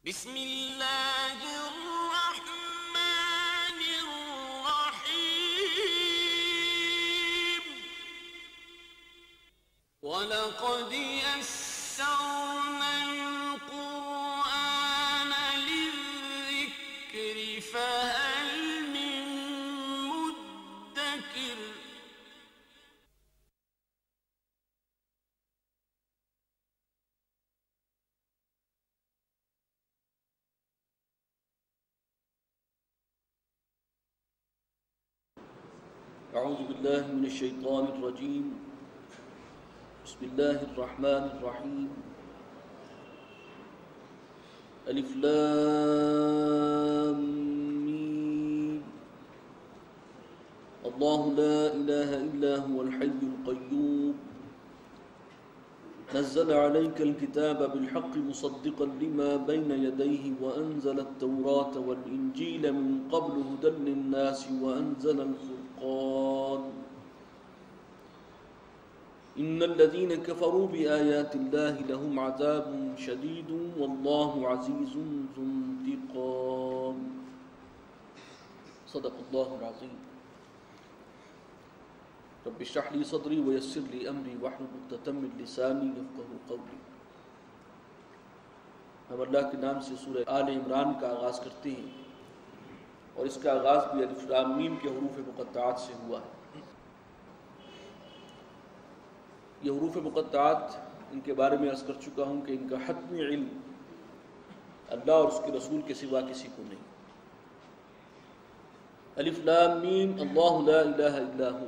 بسم اللہ الرحمن الرحیم وَلَقَدْ يَسَّرْنَا الْقُرْآنَ لِلذِّكْرِ فَهَلْ مِن مُدَّكِرٍ اعوذ باللہ من الشیطان الرجیم بسم اللہ الرحمن الرحیم الف لام میم اللہ لا الہ الا هو الحی القیوم نزل عليك الكتاب بالحق مصدقا لما بين يديه وأنزل التوراة والإنجيل من قبل هدى للناس وأنزل الفرقان إن الذين كفروا بآيات الله لهم عذاب شديد والله عزيز ذو انتقام صدق الله العظيم رب اشرح لي صدري ويسر لي امري واحلل عقدة من لساني يفقهوا قولي۔ ہم اللہ کے نام سے سورہ آل عمران کا آغاز کرتے ہیں اور اس کا آغاز بھی الف لام میم کے حروف مقطعات سے ہوا ہے۔ یہ حروف مقطعات ان کے بارے میں عرض کر چکا ہوں کہ ان کا حتمی علم اللہ اور اس کے رسول کے سوا کسی کو نہیں۔ الف لام میم اللہ لا الہ الا ہو،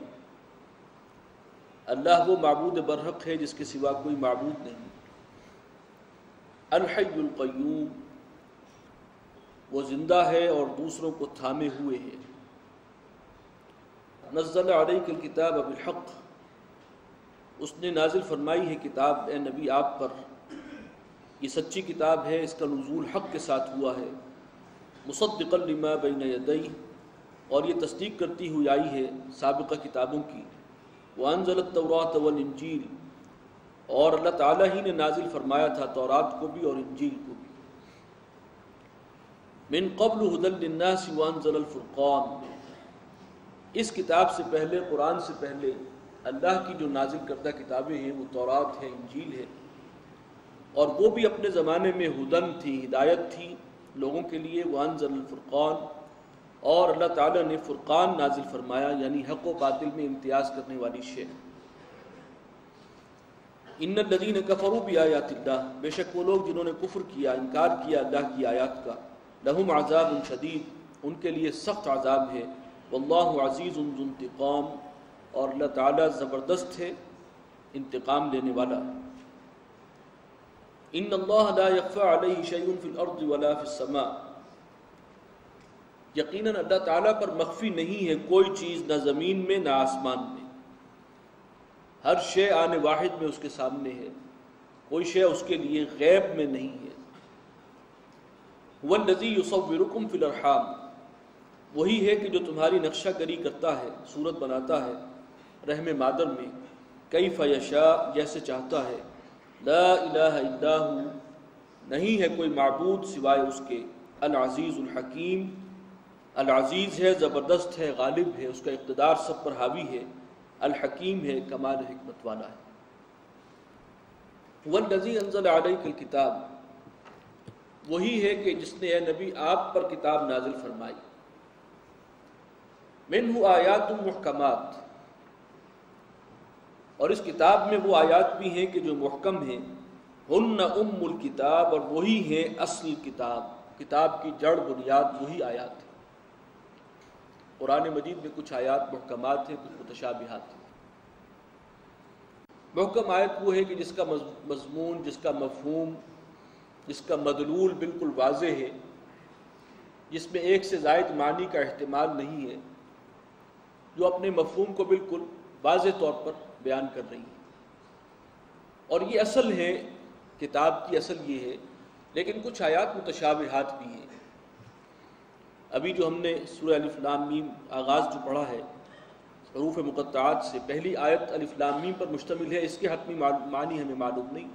اللہ وہ معبود برحق ہے جس کے سوا کوئی معبود نہیں۔ الحی القیوم، وہ زندہ ہے اور دوسروں کو تھامے ہوئے ہے۔ نزل علیک الکتاب بالحق، اس نے نازل فرمائی ہے کتاب اے نبی آپ پر، یہ سچی کتاب ہے، اس کا نزول حق کے ساتھ ہوا ہے۔ مصدقا لما بین یدیہ، اور یہ تصدیق کرتی ہوئی آئی ہے سابقہ کتابوں کی۔ وَأَنزَلَ التَّوْرَاةَ وَالْإِنْجِيلَ، اور اللہ تعالیٰ ہی نے نازل فرمایا تھا تورات کو بھی اور انجیل کو بھی۔ من قبل هدى للناس وأنزل الفرقان، اس کتاب سے پہلے، قرآن سے پہلے اللہ کی جو نازل کردہ کتابیں ہیں وہ تورات ہے، انجیل ہے، اور وہ بھی اپنے زمانے میں ہدن تھی، ہدایت تھی لوگوں کے لیے۔ وأنزل الفرقان، اور اللہ تعالیٰ نے فرقان نازل فرمایا، یعنی حق و باطل میں امتیاز کرنے والی شے۔ ان الذین کفروا بآیات اللہ، بے شک وہ لوگ جنہوں نے کفر کیا، انکار کیا اللہ کی آیات کا، لہم عذاب شدید، ان کے لیے سخت عذاب ہے۔ واللہ عزیز ذو انتقام، اور اللہ تعالیٰ زبردست ہے، انتقام لینے والا۔ ان اللہ لا یخفی علیہ شیء فی الارض ولا فی السماء، یقیناً اللہ تعالیٰ پر مخفی نہیں ہے کوئی چیز، نہ زمین میں نہ آسمان میں، ہر شے آنے واحد میں اس کے سامنے ہے، کوئی شے اس کے لیے غیب میں نہیں ہے۔ هو الذی یصورکم فی الارحام، وہی ہے کہ جو تمہاری نقشہ گری کرتا ہے، صورت بناتا ہے رحم مادر میں، کیف یشاء، جیسے چاہتا ہے۔ لا الہ الا ہو، نہیں ہے کوئی معبود سوائے اس کے۔ العزیز الحکیم، العزیز ہے، زبردست ہے، غالب ہے، اس کا اقتدار سب پر حاوی ہے۔ الحکیم ہے، کمال حکمت والا ہے۔ والذی انزل علیک الکتاب، وہی ہے کہ جس نے اے نبی آپ پر کتاب نازل فرمائی۔ منہ آیات محکمات، اور اس کتاب میں وہ آیات بھی ہیں کہ جو محکم ہیں۔ ہن ام الکتاب، اور وہی ہیں اصل کتاب، کتاب کی جڑ بنیاد وہی آیات ہیں۔ قرآن مجید میں کچھ آیات محکمات ہیں، کچھ متشابہات ہیں۔ محکم آیت وہ ہے کہ جس کا مضمون، جس کا مفہوم، جس کا مدلول بالکل واضح ہے، جس میں ایک سے زائد معنی کا احتمال نہیں ہے، جو اپنے مفہوم کو بالکل واضح طور پر بیان کر رہی ہے۔ اور یہ اصل ہے، کتاب کی اصل یہ ہے، لیکن کچھ آیات متشابہات بھی ہیں۔ ابھی جو ہم نے سورہ الف لام میم آغاز جو پڑھا ہے حروف مقطعات سے، پہلی آیت الف لام میم پر مشتمل ہے، اس کے حتمی معنی ہمیں معلوم نہیں،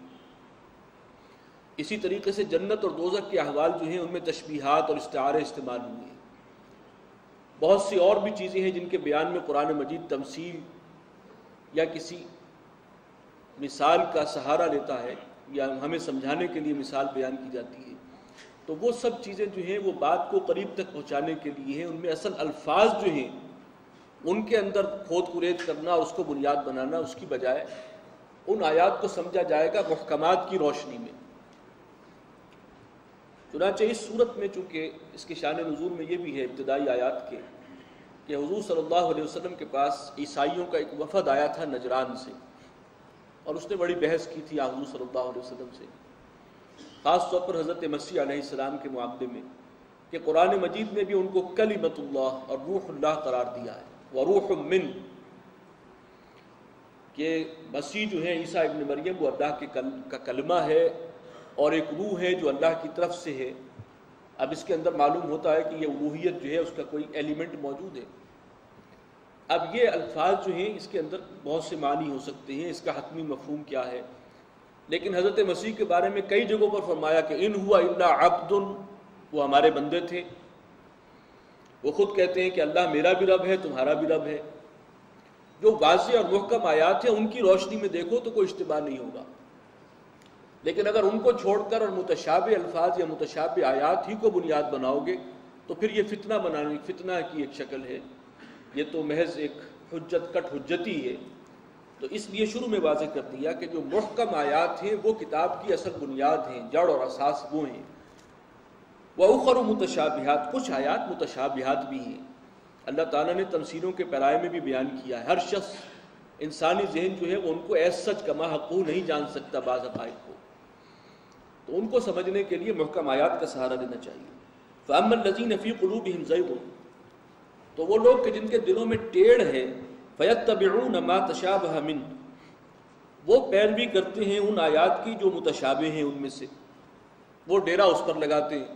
اسی طریقے سے جنت اور دوزخ کے احوال جو ہیں ان میں تشبیہات اور استعارے استعمال ہوئے ہیں۔ بہت سی اور بھی چیزیں ہیں جن کے بیان میں قرآن مجید تمثیل یا کسی مثال کا سہارا لیتا ہے یا ہمیں سمجھانے کے لیے مثال بیان کی جاتی ہے، تو وہ سب چیزیں جو ہیں وہ بات کو قریب تک پہنچانے کے لیے ہیں۔ ان میں اصل الفاظ جو ہیں ان کے اندر کھود کرید کرنا اور اس کو بنیاد بنانا، اس کی بجائے ان آیات کو سمجھا جائے گا محکمات کی روشنی میں۔ چنانچہ اس صورت میں چونکہ اس کے شان نزول میں یہ بھی ہے ابتدائی آیات کے کہ حضور صلی اللہ علیہ وسلم کے پاس عیسائیوں کا ایک وفد آیا تھا نجران سے، اور اس نے بڑی بحث کی تھی حضور صلی اللہ علیہ وسلم سے، خاص طور پر حضرت مسیح علیہ السلام کے معاملے میں، کہ قرآن مجید نے بھی ان کو کلمۃ اللہ اور روح اللہ قرار دیا ہے، وروح من، کہ مسیح جو ہے عیسیٰ ابن مریم وہ اللہ کا کلمہ ہے اور ایک روح ہے جو اللہ کی طرف سے ہے۔ اب اس کے اندر معلوم ہوتا ہے کہ یہ الوہیت جو ہے اس کا کوئی ایلیمنٹ موجود ہے۔ اب یہ الفاظ جو ہیں اس کے اندر بہت سے معنی ہو سکتے ہیں، اس کا حتمی مفہوم کیا ہے، لیکن حضرت مسیح کے بارے میں کئی جگہوں پر فرمایا کہ ان ہوا الا عبد، وہ ہمارے بندے تھے۔ وہ خود کہتے ہیں کہ اللہ میرا بھی رب ہے، تمہارا بھی رب ہے۔ جو واضح اور محکم آیات ہیں ان کی روشنی میں دیکھو تو کوئی اشتباہ نہیں ہوگا، لیکن اگر ان کو چھوڑ کر اور متشابہ الفاظ یا متشابہ آیات ہی کو بنیاد بناؤ گے تو پھر یہ فتنہ کی ایک شکل ہے، یہ تو محض ایک کٹ حجتی ہے۔ تو اس لیے شروع میں واضح کر دیا کہ جو محکم آیات ہیں وہ کتاب کی اصل بنیاد ہیں، جڑ اور اساس وہ ہیں۔ وَأُخَرُ مُتَشَابِهَاتٌ، کچھ آیات متشابہات بھی ہیں۔ اللہ تعالیٰ نے تمثیلوں کے پیرائے میں بھی بیان کیا ہے، ہر شخص انسانی ذہن جو ہے وہ ان کو ایز سچ کما حقو نہیں جان سکتا بعض حقائق کو، تو ان کو سمجھنے کے لیے محکم آیات کا سہارا لینا چاہیے۔ فَأَمَّا الَّذِينَ فِي قُلُوبِهِمْ زَيْغٌ، تو وہ لوگ کہ جن کے دلوں میں ٹیڑھ ہے، فَيَتَّبِعُونَ مَا تَشَابَهَ مِنْهُ، وہ پیروی کرتے ہیں ان آیات کی جو متشابہ ہیں ان میں سے، وہ ڈیرا اس پر لگاتے ہیں،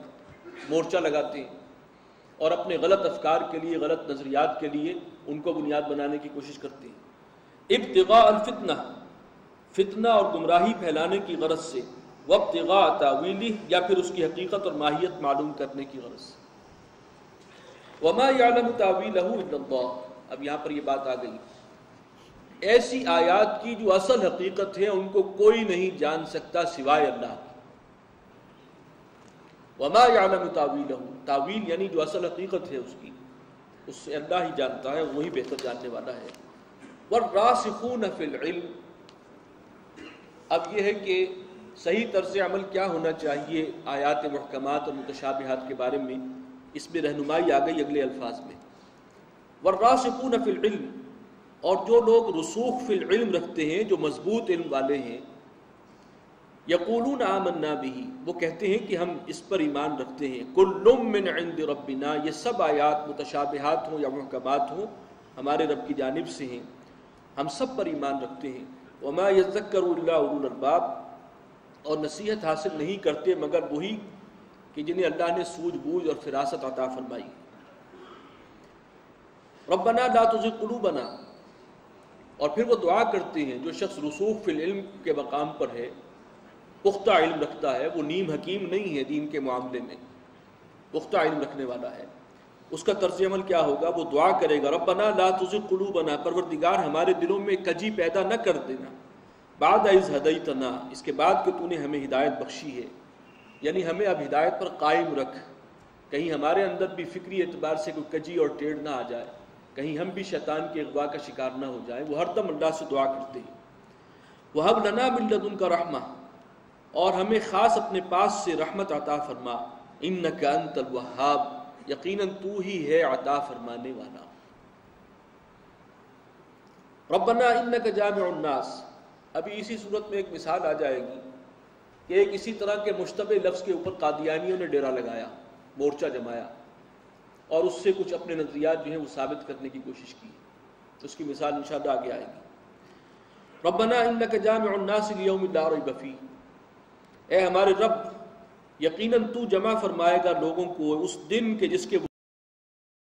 مورچہ لگاتے ہیں اور اپنے غلط افکار کے لیے، غلط نظریات کے لیے ان کو بنیاد بنانے کی کوشش کرتے ہیں۔ ابتغاء الفتنہ، فتنہ اور گمراہی پھیلانے کی غرض سے، وابتغاء تاویلہ، یا پھر اس کی حقیقت اور ماہیت معلوم کرنے کی غرض سے۔ وما یعلم تاویلہ الا اللہ، اب یہاں پر یہ بات آ گئی، ایسی آیات کی جو اصل حقیقت ہے ان کو کوئی نہیں جان سکتا سوائے اللہ کی۔ وما یعلم تاویلہ، تاویل یعنی جو اصل حقیقت ہے اس کی، اس سے اللہ ہی جانتا ہے، وہی بہتر جاننے والا ہے۔ والراسخون فی العلم، اب یہ ہے کہ صحیح طرز عمل کیا ہونا چاہیے آیات محکمات اور متشابہات کے بارے میں، اس میں رہنمائی آ گئی اگلے الفاظ میں۔ والراسخون فی العلم، اور جو لوگ رسوخ فی العلم رکھتے ہیں، جو مضبوط علم والے ہیں، یقولون آمنا بہ، وہ کہتے ہیں کہ ہم اس پر ایمان رکھتے ہیں، کل من عند ربنا، یہ سب آیات متشابہات ہوں یا محکمات ہوں ہمارے رب کی جانب سے ہیں، ہم سب پر ایمان رکھتے ہیں۔ وما یذکر الا اولو الالباب، اور نصیحت حاصل نہیں کرتے مگر وہی کہ جنہیں اللہ نے سوجھ بوجھ اور فراست عطا فرمائی۔ ربنا لا تزغ قلوبنا، اور پھر وہ دعا کرتے ہیں، جو شخص رسوخ فی العلم کے مقام پر ہے، پختہ علم رکھتا ہے، وہ نیم حکیم نہیں ہے دین کے معاملے میں، پختہ علم رکھنے والا ہے، اس کا طرز عمل کیا ہوگا؟ وہ دعا کرے گا، ربنا لا تزغ قلوبنا، پروردگار ہمارے دلوں میں کجی پیدا نہ کر دینا، بعد اذ ہدیتنا، اس کے بعد کہ تو نے ہمیں ہدایت بخشی ہے، یعنی ہمیں اب ہدایت پر قائم رکھ، کہیں ہمارے اندر بھی فکری اعتبار سے کوئی کجی اور ٹیڑھ نہ آ جائے، کہیں ہم بھی شیطان کے اغوا کا شکار نہ ہو جائیں۔ وہ ہر دم اللہ سے دعا کرتے ہیں۔ وَهَبْ لَنَا مِن لَّدُنْكَ رَحْمَةً، اور ہمیں خاص اپنے پاس سے رحمت عطا فرما، انک انت الوہاب، یقیناً تو ہی ہے عطا فرمانے والا۔ ربنا انک جامع الناس، ابھی اسی صورت میں ایک مثال آ جائے گی کہ ایک اسی طرح کے مشتبہ لفظ کے اوپر قادیانیوں نے ڈیرا لگایا، مورچہ جمایا، اور اس سے کچھ اپنے نظریات جو ہیں وہ ثابت کرنے کی کوشش کی، اس کی مثال انشاءاللہ آگے آئے گی۔ ربنا انک جامع الناس لیوم لا ریب فیہ، اے ہمارے رب یقیناً تو جمع فرمائے گا لوگوں کو اس دن کے جس کے